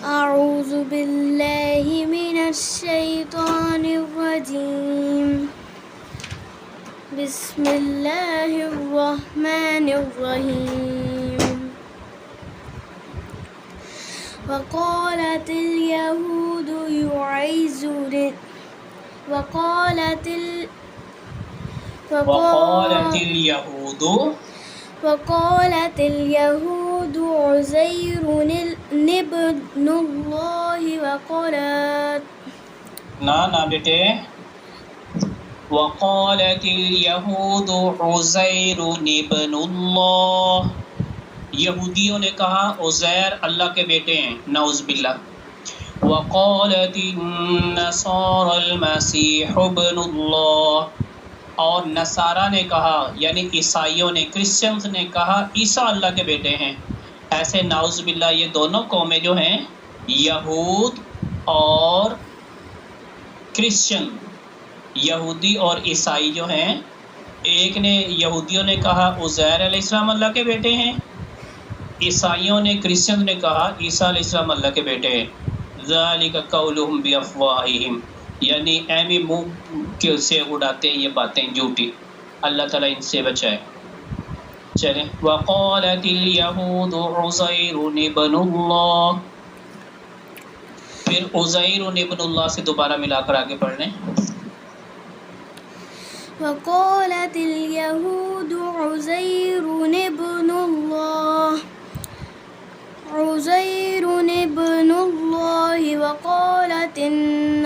أعوذ بالله من الشيطان الرجيم بسم الله الرحمن الرحيم وقالت اليهود وقالت اليهود عزير ابن الله وقالت ना बेटे वक़ालत यहूद उज़ैर इब्नुल्लाह, यहूदियों ने कहा उज़ैर अल्लाह के बेटे हैं, नऊज़ बिल्लाह। वक़ालत नसारा मसीह इब्नुल्लाह, और नसारा ने कहा यानी ईसाइयों ने, क्रिश्चियंस ने कहा ईसा अल्लाह के बेटे हैं। ऐसे नाउज़ बिल्लाह ये दोनों कौमें जो हैं, यहूद और क्रिश्चियन, यहूदी और ईसाई जो हैं, एक ने यहूदियों ने कहा उज़ैर अलैहिस्सलाम अल्लाह के बेटे हैं, ईसाइयों ने, क्रिश्चियन ने कहा ईसा अलैहिस्सलाम अल्लाह के बेटे हैं। ज़ालिका क़ौलुहुम बिअफ़वाहिहिम, यानी ऐमी मुँह के से उड़ाते हैं ये बातें झूठी। अल्लाह ताला इनसे बचाए। चलें, वक़ालतिल यहूद उज़ैर इब्नुल्लाह, फिर उज़ैर इब्नुल्लाह से दोबारा मिलाकर आगे पढ़ लें। वक़ालतिल यहूद उज़ैर इब्नुल्लाह वक़ालतिन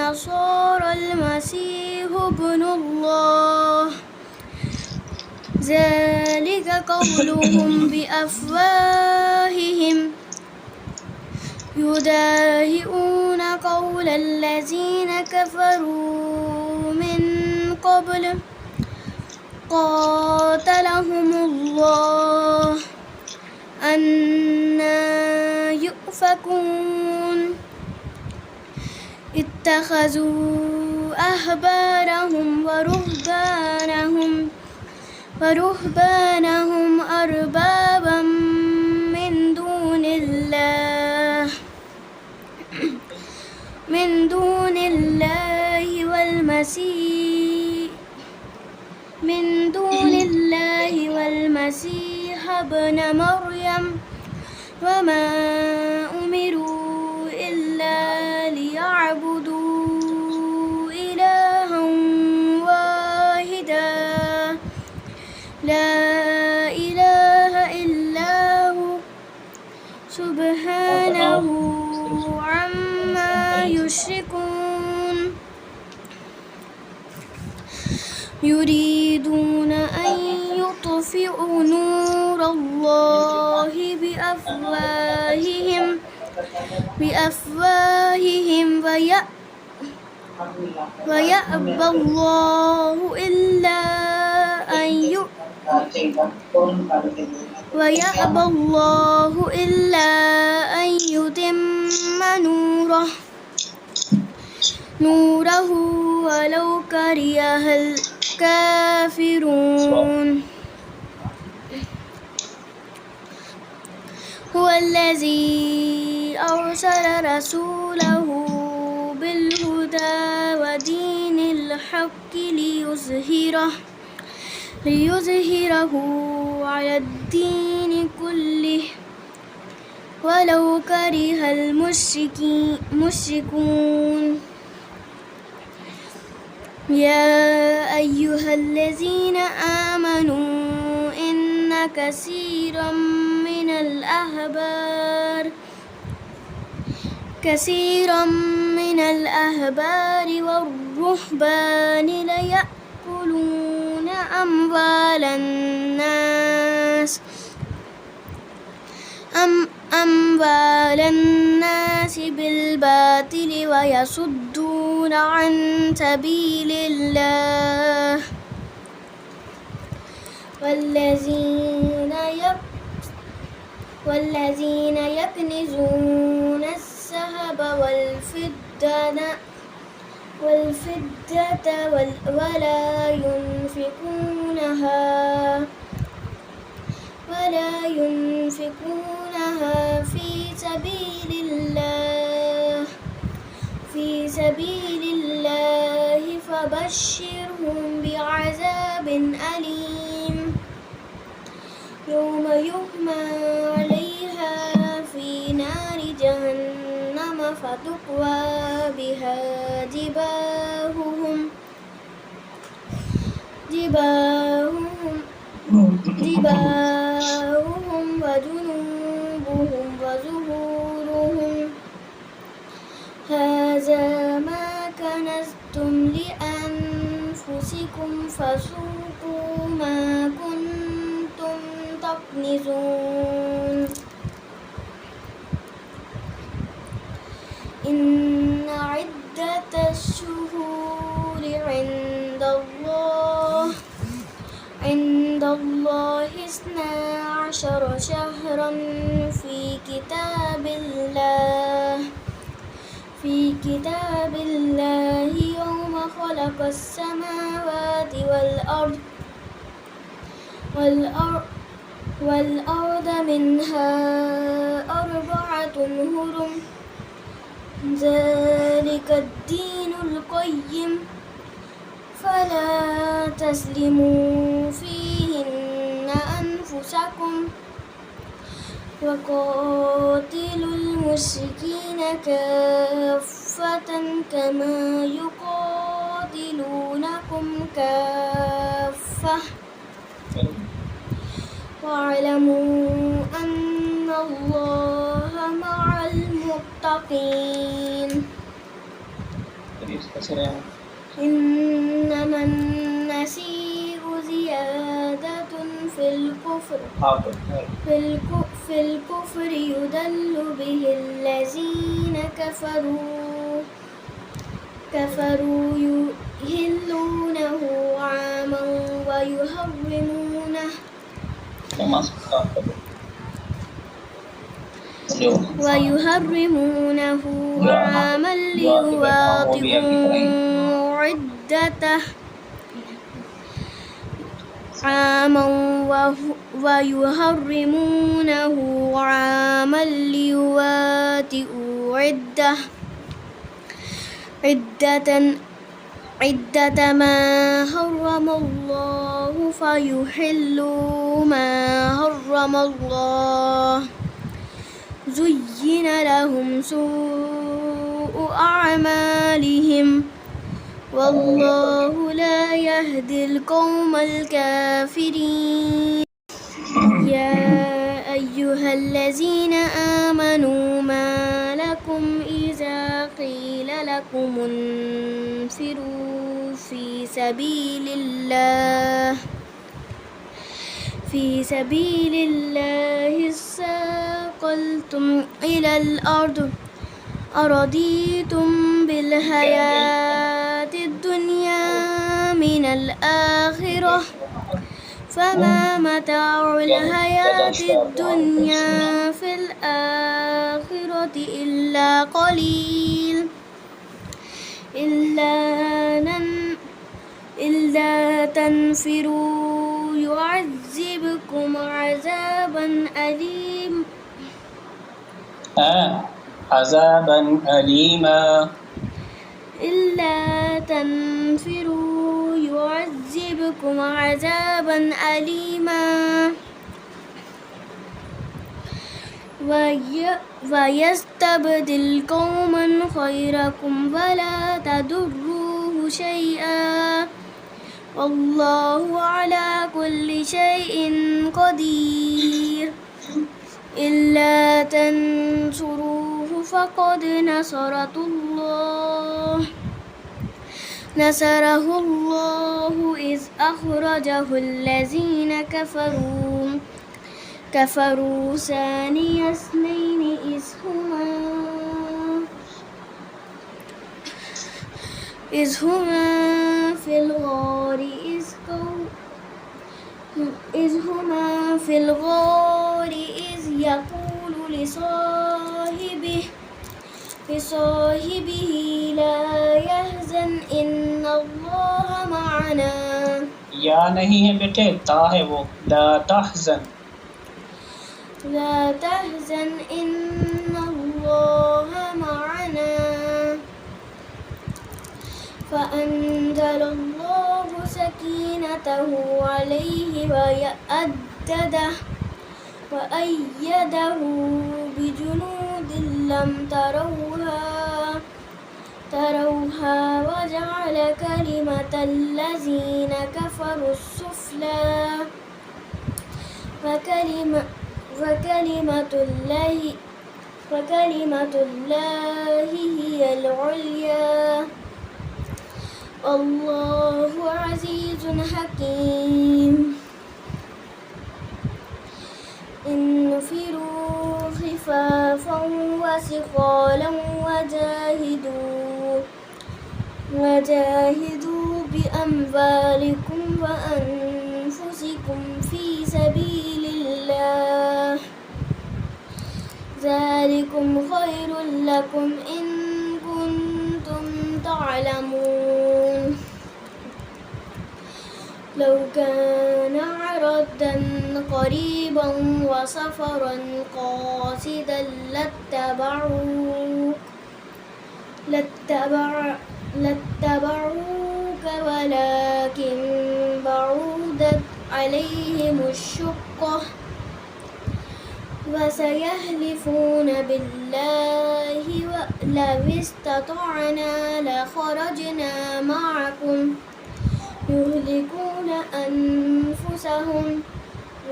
नसारा मसीह इब्नुल्लाह ज़ालिका क़ौलुहुम बिअफ़वाहिहिम युदाहिऊन क़ौलल्लज़ीन कफ़रू मिन क़ब्ल क़ातलहुमुल्लाह अन्ना युफ़कून इत्तख़ज़ू अहबारहुम वरुहबानहुम अरबाबम मिन दूनिल्लाहि वल मसीह इब्न मर्यम वमा उमिरू इल्ला लियअबुदू इलाहन वाहिदा ला इलाहा इल्ला हु सुब्हानहु अम्मा युश्रिकून युरीदून अन युत्फ़िउ नूरल्लाहि बिअफ़वाहिहिम वयअबल्लाहु इल्ला अन युतिम्म नूरहु वलौ करिहल काफिरून हुवल्लज़ी अरसल रसूलहु बिल्हुदा वदीनिल हक़्क़ि लियुज़हिरहु अलद्दीनि कुल्लिहि वलौ करिहल मुश्रिकून या अय्युहल्लज़ीना आमनू इन्न कसीरम मिनल अहबारि वर्रुहबानि लयअकुलून अम्वालन नास बिलबातिल वयसुद्दून अन सबीलिल्लाह वल्लज़ीन यक्निज़ून الذهب والفضة ولا ينفقونها في سبيل الله في سبيل الله فبشرهم بعذاب أليم يوم يحمى عليها في نار جهنم فتقوى بها جباههم وجنوبهم وظهورهم هذا ما كنزتم لأنفسكم فذوقوا ما كنتم تكنزون إن عدة الشهور عند الله 12 شهرا في كتاب الله يوم خلق السماوات والأرض منها 4 هرم ذلك الدين القيم فلا تظلموا فيهن أنفسكم وقاتلوا المشركين كافة كما يقاتلونكم كافة واعلموا أن الله مع المتقين إنما النسيء زيادة في الكفر يضل به الذين كفروا يحلونه عاما ويحرمونه عاما ليواتئوا عدة ما حرم الله فيحلوا ما حرم الله زين لهم سوء أعمالهم والله لا يهدي القوم الكافرين يا أيها الذين آمنوا ما لكم إذا قيل لكم انفروا في سبيل الله اثاقلتم إلى الأرض أرضيتم بالحياة الدنيا من الآخرة فما متاع الحياة الدنيا في الآخرة إلا قليل إلا تنفروا يعذبكم عذابا أليما إلا تنفروا يعذبكم عذابا أليما ويستبدل قوما غيركم ولا تضروه شيئا والله على كل شيء قدير إلا تنصروه فقد نصره الله إذ أخرجه الذين كفروا ثاني اثنين إذ هما في الغار إذ يقول لصاحبه لا يحزن إن الله معنا या नहीं है बेटे ता है वो لا تحزن إن الله معنا نعمته عليه وأيده بجنود لم تروها وجعل كلمة الذين كفروا السفلى وكلمة الله هي العليا والله عزيز حكيم انفروا خفافا وثقالا وجاهدوا بأموالكم وأنفسكم في سبيل الله ذلكم خير لكم إن كنتم تعلمون لو كان عرضا قريبا وسفرا قاصدا لاتبعوك ولكن بعدت عليهم الشقة وسيحلفون بالله لو استطعنا لخرجنا معكم يهلكون أنفسهم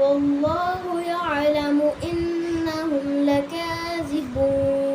والله يعلم إنهم لكاذبون